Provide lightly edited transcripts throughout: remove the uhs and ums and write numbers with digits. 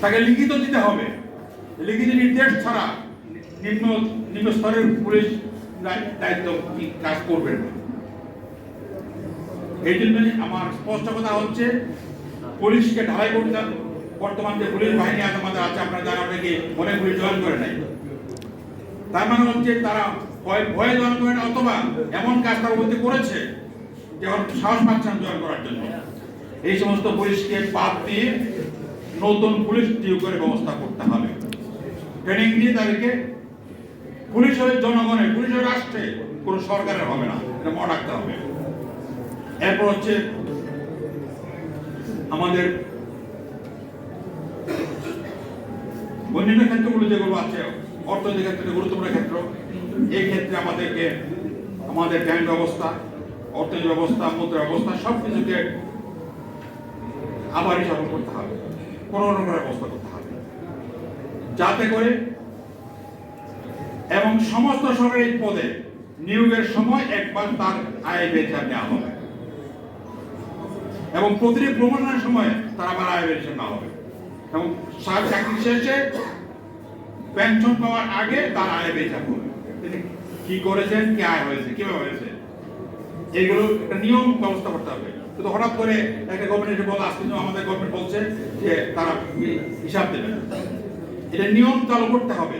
তাকে লিখিত দিতে হবে। লিখিত নির্দেশ ছাড়া নিম্ন স্তরের পুলিশ দায়িত্ব কাজ করবে না। এই জন্য আমার স্পষ্ট কথা হচ্ছে, পুলিশকে ঢালাই করতে হবে। বর্তমান যে পুলিশ বাহিনী আমাদের আছে, আপনারা জানেন অনেকে অনেক পুলিশ জয়েন করে নাই। তার মানে হচ্ছে তারা ভয়ে জয়েন করে না, অথবা এমন কাজ তার মধ্যে করেছে যখন সাহস পাচ্ছেন জয়েন করার জন্য। এই সমস্ত পুলিশকে বাদ দিয়ে নতুন পুলিশ নিয়োগ করে ব্যবস্থা করতে হবে। ট্রেনিং দিয়ে তাদেরকে পুলিশ হবে জনগণের, পুলিশ হবে রাষ্ট্রে, কোনো সরকারের হবে না, এটা মনে রাখতে হবে। এরপর হচ্ছে আমাদের অন্যান্য ক্ষেত্রগুলো যেগুলো আছে, অর্থনৈতিক ক্ষেত্রে গুরুত্বপূর্ণ ক্ষেত্র, এই ক্ষেত্রে আমাদেরকে আমাদের ব্যাংক ব্যবস্থা, অর্থনৈতিক ব্যবস্থা, মুদ্রা ব্যবস্থা সবকিছুকে আবার হিসাব করতে হবে, কোনো ব্যবস্থা করতে হবে, যাতে করে এবং সমস্ত সরকারি পদে নিয়োগের সময় একবার তার আয় বেতন নেওয়া হবে, এবং প্রতিটি প্রমোশনের সময় তার আবার আয় বেতন নেওয়া হবে, এবং চাকরি শেষে পেনশন পাওয়ার আগে তার আয় বেতন হবে। তিনি কি করেছেন, কি আয় হয়েছে, কিভাবে হয়েছে, এগুলো একটা নিয়ম ব্যবস্থা করতে হবে। কিন্তু হঠাৎ করে একটা গভর্নমেন্ট বলে আসছে, আমাদের গভর্নমেন্ট বলছে যে তারা হিসাব দেবে, এটা নিয়ম চালু করতে হবে।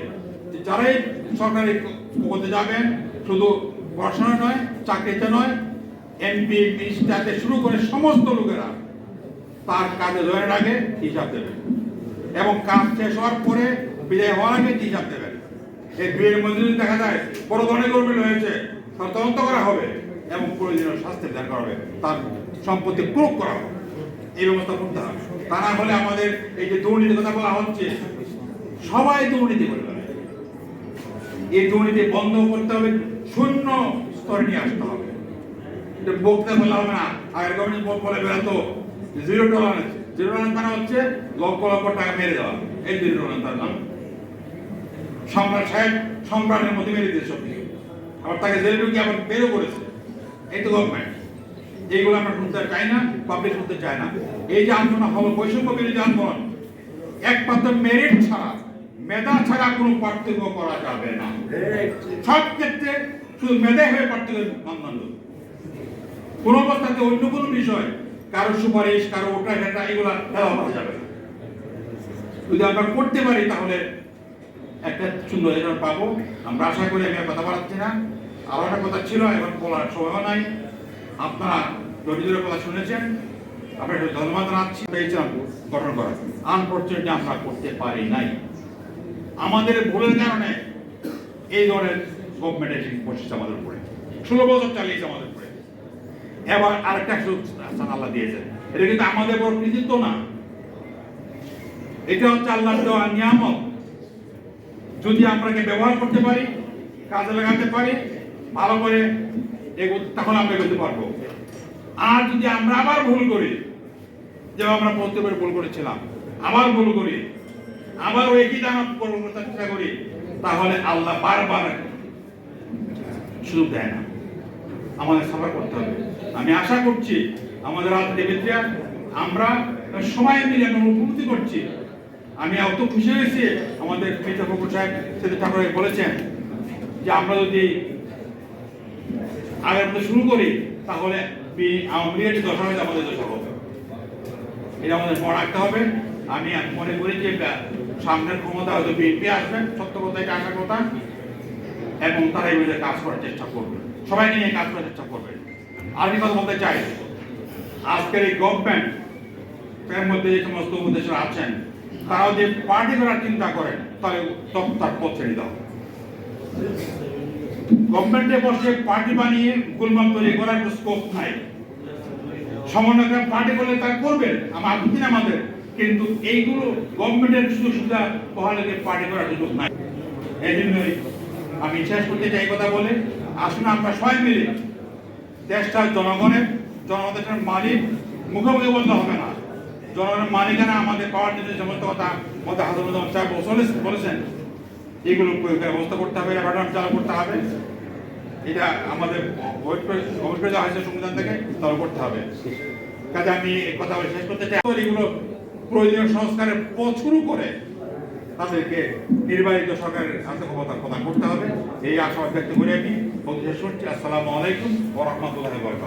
যারাই সরকারি পদে যাবেন, শুধু পড়াশোনা নয়, চাকরিতে নয়, এমপি মিনিস্টারকে শুরু করে সমস্ত লোকেরা তার কাজে জয়ের আগে হিসাব দেবেন, এবং কাজ শেষ হওয়ার পরে বিদায় হওয়ার আগে হিসাব দেবেন। এই দুইয়ের মধ্যে যদি দেখা যায় বড় ধরনের গভর্নমেন্ট হয়েছে, তার তদন্ত করা হবে এবং প্রয়োজনীয় শাস্তি বিধান করা হবে, তার সম্পত্তি প্রয়োগ করা হবে, এই ব্যবস্থা করতে হবে। তা না হলে আমাদের এই যে দুর্নীতির কথা বলা হচ্ছে, সবাই দুর্নীতি করবে, এই দুর্নীতি বন্ধ করতে হবে, শূন্য স্তরে নিয়ে আসতে হবে। বক্তা বলা হবে না, আগের গভর্নমেন্ট বলে বেরোতো জিরো টলারেন্স। জিরো টলারেন্স মানে হচ্ছে লক্ষ লক্ষ টাকা মেরে দেওয়া, এই জিরো টলারেন্স তার নাম। সম্রাট সাহেব সম্রাটের মধ্যে মেরে দিয়েছে সব কিছু, আবার তাকে জেলে ঢুকিয়ে আবার বেরো করেছে। এই তো গভর্নমেন্ট, এইগুলো আমরা শুনতে চাই না, পাবলিক শুনতে চায় না। এই যে আন্দোলন হলো বৈষম্য বিরোধী আন্দোলন, একমাত্র মেরিট ছাড়া, মেধা ছাড়া কোনো পার্থক্য করা যাবে না। সব ক্ষেত্রে শুধু মেধাই হয়ে পার্থক্য মানদণ্ড, কোনো অবস্থাতে অন্য কোনো বিষয়, কারো সুপারিশ, কারো ওটা ঘেটা, এগুলা দেওয়া করা যাবে না। যদি আমরা করতে পারি তাহলে একটা সুন্দর রেজাল্ট পাবো। আমরা আশা করি, আমি কথা বাড়াচ্ছি না, আরো একটা কথা ছিল, এখন বলার সময় নাই। আপনারা জটিলের কথা শুনেছেন, আপনার ধন্যবাদ জানাচ্ছি। পেয়েছিলাম গঠন করা, আনফরচুনেটলি আমরা করতে পারি নাই। আমাদের ভুলের কারণে এই ধরনের গভর্নমেন্ট এসে বসেছে আমাদের উপরে, 16 বছর চালিয়েছে আমাদের উপরে। এবার আরেকটা স্থান আল্লাহ দিয়েছে, এটা কিন্তু আমাদের বড় কৃতিত্ব না, এটা হচ্ছে আল্লাহর দেওয়া নিয়ামত। যদি আমরাকে ব্যবহার করতে পারি, কাজে লাগাতে পারি ভালো করে, তখন আমরা এগোতে পারবো। আর যদি আমরা আবার ভুল করি, যেমন আমরা প্রত্যেকবার ভুল করেছিলাম, আবার ভুল করি, আবার ওই একই দাম করতে চেষ্টা করি, তাহলে আল্লাহ বারবার সুযোগ দেয় না, আমাদের সফর করতে হবে। আমি আশা করছি আমাদের রাজনীতিবিদরা আমরা সবাই মিলে আমরা উপলব্ধি করছি। আমি অত খুশি হয়েছি, আমাদের মির্জা ফখরুল সাহেব সেদিন ঠাকুর বলেছেন যে আমরা যদি আগের মধ্যে শুরু করি, তাহলে আওয়ামী লীগের দশা হয়ে আমাদের দশা হবে, এটা আমাদের মনে রাখতে হবে। আমি মনে করি যে সামনের ক্ষমতা হয়তো বিএনপি আসবে, সত্য কথা এটা আশা কথা, এবং তারা এই বিষয়ে কাজ করার চেষ্টা করবে, সবাই নিয়ে কাজ করার চেষ্টা করবে। আর আমি কথা বলতে চাই, আজকের এই গভর্নমেন্ট এর মধ্যে যে সমস্ত উপদেষ্টা আছেন, তারাও যে পার্টি করার চিন্তা করেন, তাহলে তার পথ ছেড়ে দাও। গভর্নমেন্টে বসে পার্টি বানিয়ে গোলমাল তৈরি করার স্কোপ নাই। সমন্বয় পার্টি করলে তারা করবেন, আমার আপত্তি না আমাদের, কিন্তু এইগুলো গভর্নমেন্টের সুযোগ সুবিধা বহালে পার্টি করার সুযোগ নাই। এই জন্যই আমি শেষ করতে চাই কথা বলে, আসুন আমরা সবাই মিলে দেশটা জনগণের, জনগণের মালিক, মুখোমুখি বলতে হবে না, জনগণের মালিকানা আমাদের পাওয়ার জন্য সমস্ত কথা মধ্যে হাজর সাহেব বলেছেন, এগুলো ব্যবস্থা করতে হবে, রেফারেন্ডাম চালু করতে হবে। এটা আমাদের সংবিধান থেকে চালু করতে হবে। কাজে আমি কথা শেষ করতে চাই, এগুলো প্রয়োজনীয় সংস্কারের পথ শুরু করে তাদেরকে নির্বাচিত সরকারের হাতে ক্ষমতা প্রদান করতে হবে। এই আশাবাদ ব্যক্ত করে আমি শেষ করছি। আসসালামু আলাইকুম ওয়া রাহমাতুল্লাহি ওয়া বারাকাতুহু।